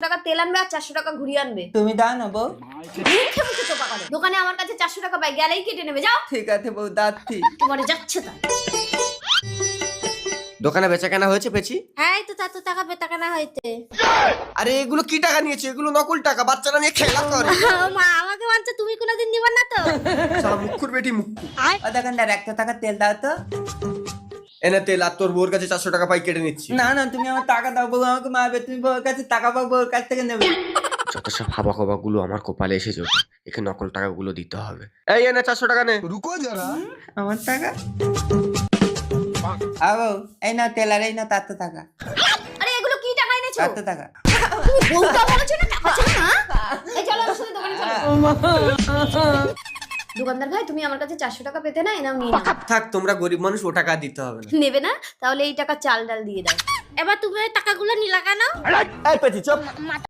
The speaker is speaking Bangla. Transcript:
টাকা তেল আনবে আর 400 টাকা ঘুরিয়ে আনবে। তুমি দাও না বউ। মুখে মুখে চোপা করে। দোকানে আমার কাছে 400 টাকা পাই, গেলেই কেটে নেবে, যাও। ঠিক আছে বউ, দাচ্ছি। তোমার যাচ্ছে তাই। দোকানে বেচা কেনা হয়েছে পেছি? হ্যাঁ, এই তো তার তো টাকা বেতা কেনা হইতে। আরে এগুলো কি টাকা নিয়েছে? এগুলো নকল টাকা, বাচ্চারা নিয়ে খেলা করে। মা আমাকে মানছে, তুমি কোনোদিন দিবা না তো? শালা মুখুর বেটি মুক্কু। ও দোকানদার 100 টাকা তেল দাও তো। এনে তেল, আর তোর বউর কাছে 400 টাকা পাই কেটে নিচ্ছি। না না, তুমি আমার টাকা দাও, বউ আমাকে মারবে। তুমি বউর কাছে টাকা পাও, বউর কাছ থেকে নেবে। যত সব হাবা খবা গুলো আমার কপালে এসে যাবে, এখানে নকল টাকাগুলো দিতে হবে। এই এনে 400 টাকা নে। रुको जरा। আমার টাকা আবো, এই না তেল, আর এই না 400 টাকা। আরে এগুলো কি টাকা এনেছো? 400 টাকা। তুমি বউটা বলেছো না টাকা ছিল না? এই চলো আমার সাথে দোকানে চলো। দোকানদার ভাই, তুমি আমার কাছে 400 টাকা পেতে না, এনাও নিয়ে নাও। থাক, তোমরা গরিব মানুষ, ও টাকা দিতে হবে না। নেবে না? তাহলে এই টাকা চাল ডাল দিয়ে দাও। এবার তুমি ওই টাকাগুলো নিলা কেন? এই পেছি চুপ।